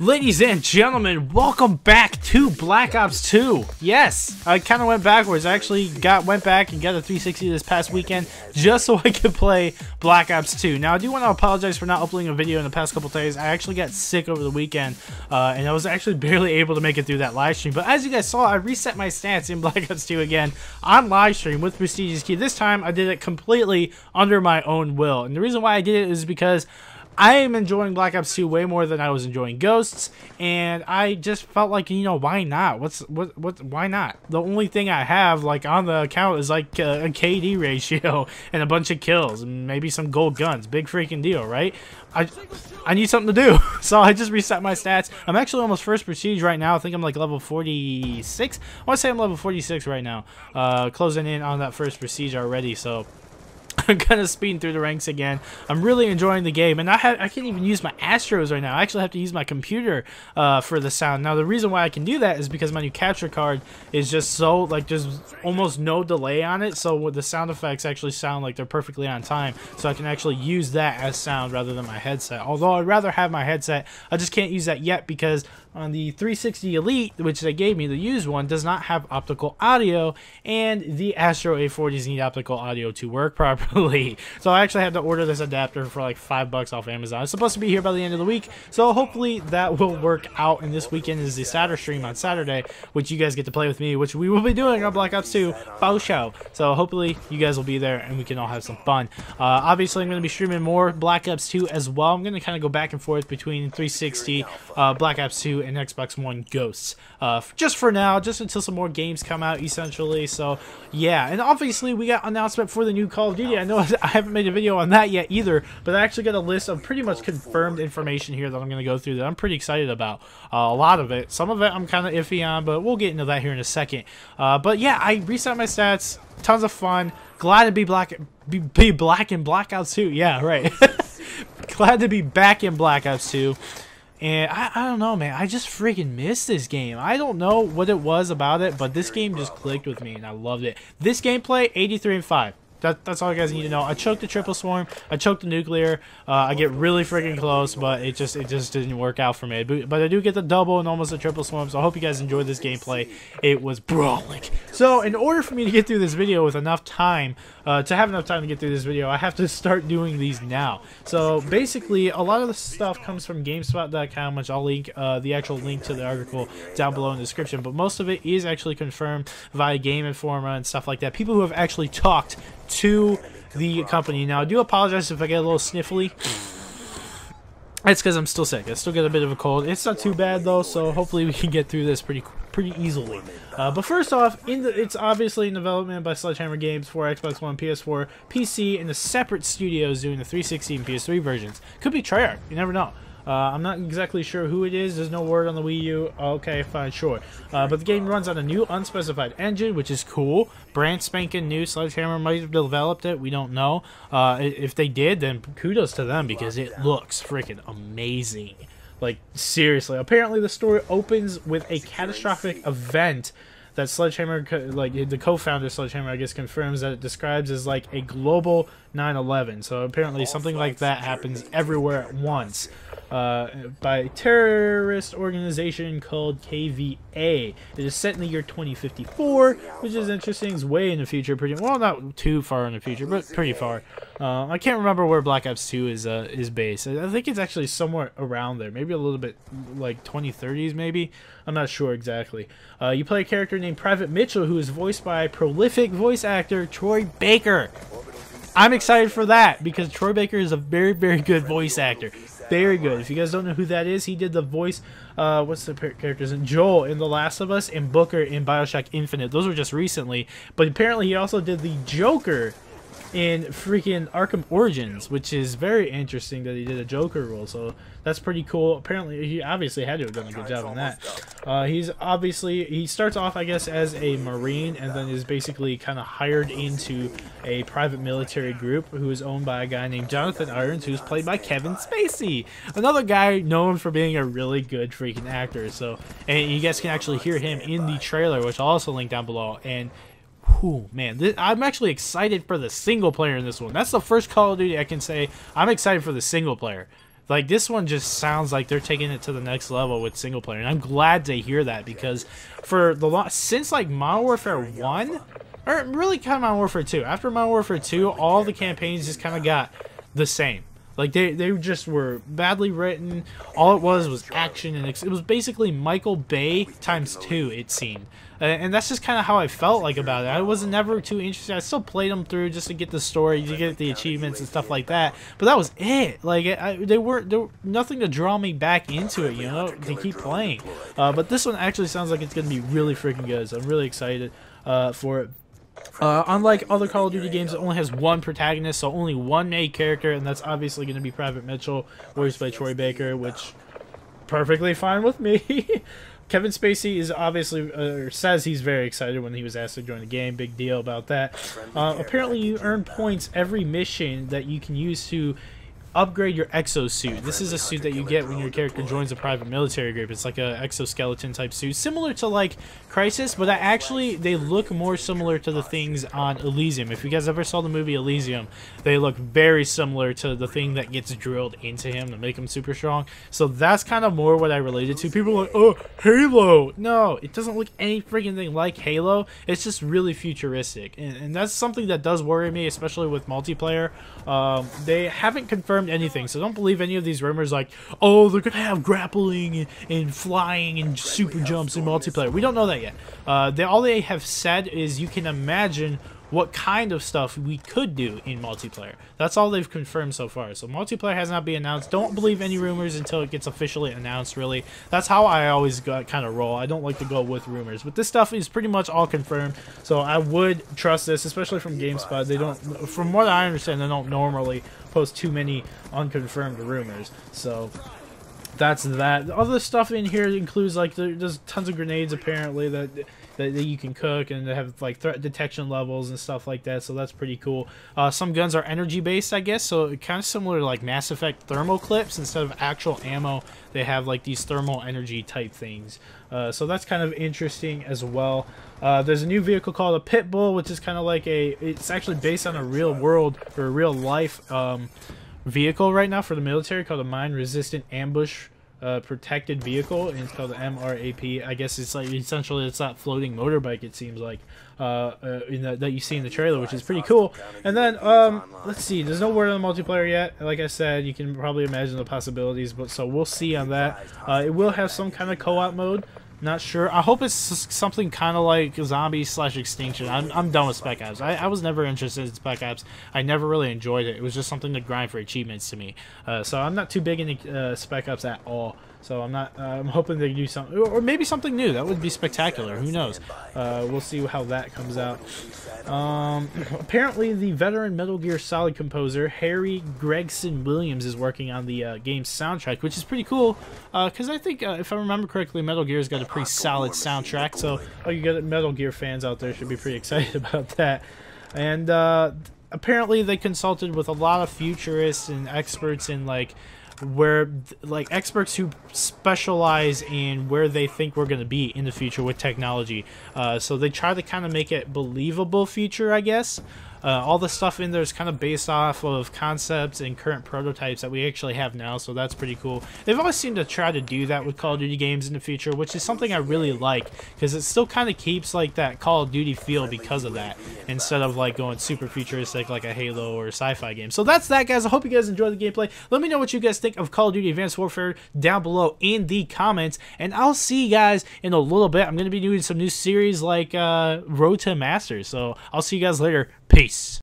Ladies and gentlemen, welcome back to Black Ops 2. Yes, I kind of went backwards. I actually went back and got a 360 this past weekend just so I could play Black Ops 2. Now, I do want to apologize for not uploading a video in the past couple days. I actually got sick over the weekend, and I was actually barely able to make it through that live stream. But as you guys saw, I reset my stats in Black Ops 2 again on live stream with Prestigious Key. This time, I did it completely under my own will. And the reason why I did it is because I am enjoying Black Ops 2 way more than I was enjoying Ghosts, and I just felt like, you know, why not? Why not? The only thing I have, like, on the account is, like, a KD ratio and a bunch of kills and maybe some gold guns. Big freaking deal, right? I need something to do, so I just reset my stats. I'm actually almost first prestige right now. I think I'm, like, level 46. I want to say I'm level 46 right now. Closing in on that first prestige already, so I'm kind of speeding through the ranks again. I'm really enjoying the game, and I can't even use my Astros right now. I actually have to use my computer for the sound. Now, the reason why I can do that is because my new capture card is just so, like, there's almost no delay on it, so the sound effects actually sound like they're perfectly on time, so I can actually use that as sound rather than my headset. Although I'd rather have my headset, I just can't use that yet because on the 360 Elite, which they gave me, the used one, does not have optical audio, and the Astro A40s need optical audio to work properly. So I actually had to order this adapter for like $5 off Amazon. It's supposed to be here by the end of the week, so hopefully that will work out. And this weekend is the Saturday stream on Saturday, which you guys get to play with me, which we will be doing on Black Ops 2 Bow Show. So hopefully you guys will be there and we can all have some fun. Obviously, I'm going to be streaming more Black Ops 2 as well. I'm going to kind of go back and forth between 360, Black Ops 2, and Xbox One Ghosts. Just for now, just until some more games come out, essentially. So yeah, and obviously we got announcement for the new Call of Duty. I know I haven't made a video on that yet either, but I actually got a list of pretty much confirmed information here that I'm going to go through that I'm pretty excited about. A lot of it. Some of it I'm kind of iffy on, but we'll get into that here in a second. But yeah, I reset my stats. Tons of fun. Glad to be back in Black Ops 2. Yeah, right. Glad to be back in Black Ops 2. And I don't know, man. I just freaking missed this game. I don't know what it was about it, but this game just clicked with me, and I loved it. This gameplay, 83 and 5. That's all you guys need to know. I choked the triple swarm. I choked the nuclear. I get really freaking close, but it just didn't work out for me. But I do get the double and almost the triple swarm, so I hope you guys enjoyed this gameplay. It was brawling. So in order for me to get through this video with enough time, to get through this video, I have to start doing these now. So basically, a lot of the stuff comes from GameSpot.com, which I'll link the actual link to the article down below in the description. But most of it is actually confirmed via Game Informer and stuff like that. People who have actually talked to the company. Now, I do apologize if I get a little sniffly. It's because I'm still sick. I still get a bit of a cold. It's not too bad though, so hopefully we can get through this pretty easily. But first off, it's obviously in development by Sledgehammer Games for Xbox One, PS4, PC, and the separate studios doing the 360 and PS3 versions. Could be Treyarch. You never know. I'm not exactly sure who it is. There's no word on the Wii U. Okay, fine, sure. But the game runs on a new unspecified engine, which is cool. Brand spanking new. Sledgehammer might have developed it. We don't know. If they did, then kudos to them because it looks freaking amazing. Like, seriously. Apparently, the story opens with a catastrophic event that Sledgehammer, like the co-founder Sledgehammer, I guess, confirms that it describes as like a global 9/11. So apparently something like that happens everywhere at once. By a terrorist organization called KVA. It is set in the year 2054, which is interesting. It's way in the future, well, not too far in the future, but pretty far. I can't remember where Black Ops 2 is based. I think it's actually somewhere around there, maybe a little bit like 2030s, maybe. I'm not sure exactly. You play a character named Private Mitchell, who is voiced by prolific voice actor Troy Baker. I'm excited for that because Troy Baker is a very, very good voice actor. Very good. If you guys don't know who that is, he did the voice, what's the characters? Joel in The Last of Us and Booker in BioShock Infinite. Those were just recently. But apparently he also did the Joker in freaking Arkham Origins, which is very interesting that he did a Joker role. So that's pretty cool. Apparently he obviously had to have done a good job on that. He starts off, I guess, as a Marine and then is basically kind of hired into a private military group who is owned by a guy named Jonathan Irons, who's played by Kevin Spacey, another guy known for being a really good freaking actor. So, and you guys can actually hear him in the trailer, which I'll also link down below. And whew, man, I'm actually excited for the single player in this one. That's the first Call of Duty I can say I'm excited for the single player. Like, this one just sounds like they're taking it to the next level with single player, and I'm glad to hear that, because for since like Modern Warfare 1, or really kind of Modern Warfare 2, after Modern Warfare 2, all the campaigns just kind of got the same. Like, they just were badly written. All it was action, and it was basically Michael Bay times 2, it seemed. And that's just kind of how I felt like about it. I was never too interested. I still played them through just to get the story, to get the achievements and stuff like that. But that was it. Like, there were nothing to draw me back into it, you know, to keep playing. But this one actually sounds like it's going to be really freaking good. So I'm really excited for it. Unlike other Call of Duty games, it only has one protagonist, so only one main character, and that's obviously going to be Private Mitchell, voiced by Troy Baker, which perfectly fine with me. Kevin Spacey is obviously, says he's very excited when he was asked to join the game. Big deal about that. Apparently, you earn points every mission that you can use to upgrade your exosuit. This is a suit that you get when your character joins a private military group. It's like a exoskeleton type suit, similar to like Crysis, but actually they look more similar to the things on Elysium. If you guys ever saw the movie Elysium, they look very similar to the thing that gets drilled into him to make him super strong. So that's kind of more what I related to. People are like, oh, Halo. No, it doesn't look any freaking thing like Halo. It's just really futuristic, and that's something that does worry me, especially with multiplayer. They haven't confirmed anything, so don't believe any of these rumors like, oh, they're gonna have grappling and flying and super jumps in multiplayer. We don't know that yet. All they have said is you can imagine what kind of stuff we could do in multiplayer. That's all they've confirmed so far. So multiplayer has not been announced. Don't believe any rumors until it gets officially announced, really. That's how I always kind of roll. I don't like to go with rumors. But this stuff is pretty much all confirmed. So I would trust this, especially from GameSpot. They don't, from what I understand, they don't normally post too many unconfirmed rumors. So that's that. Other stuff in here includes, like, there's tons of grenades apparently that you can cook, and they have like threat detection levels and stuff like that, so that's pretty cool. Some guns are energy based, I guess, so kind of similar to like Mass Effect thermal clips. Instead of actual ammo, they have like these thermal energy type things, so that's kind of interesting as well. There's a new vehicle called a Pitbull, which is kind of like it's actually based on a real world or a real life vehicle right now for the military, called a mine resistant ambush protected vehicle, and it's called the MRAP. I guess it's like essentially it's that floating motorbike, it seems like, that you see in the trailer, which is pretty cool. And then let's see, there's no word on the multiplayer yet. Like I said, you can probably imagine the possibilities, but so we'll see on that. It will have some kind of co-op mode. Not sure. I hope it's something kind of like zombie/extinction. I'm done with Spec Ops. I was never interested in Spec Ops. I never really enjoyed it. It was just something to grind for achievements to me. So I'm not too big into Spec Ops at all. So I'm not. I'm hoping they do something, or maybe something new. That would be spectacular. Who knows? We'll see how that comes out. Apparently, the veteran Metal Gear Solid composer Harry Gregson Williams is working on the game's soundtrack, which is pretty cool. Because I think, if I remember correctly, Metal Gear's got a pretty solid soundtrack. So all you got Metal Gear fans out there should be pretty excited about that. And apparently, they consulted with a lot of futurists and experts in experts who specialize in where they think we're going to be in the future with technology. So they try to kind of make it believable future, I guess. All the stuff in there is kind of based off of concepts and current prototypes that we actually have now, so that's pretty cool. They've always seemed to try to do that with Call of Duty games in the future, which is something I really like, because it still kind of keeps like that Call of Duty feel because of that, instead of like going super futuristic like a Halo or a sci-fi game. So that's that, guys. I hope you guys enjoyed the gameplay. Let me know what you guys think of Call of Duty Advanced Warfare down below in the comments, and I'll see you guys in a little bit. I'm going to be doing some new series like Road to Masters, so I'll see you guys later. Peace.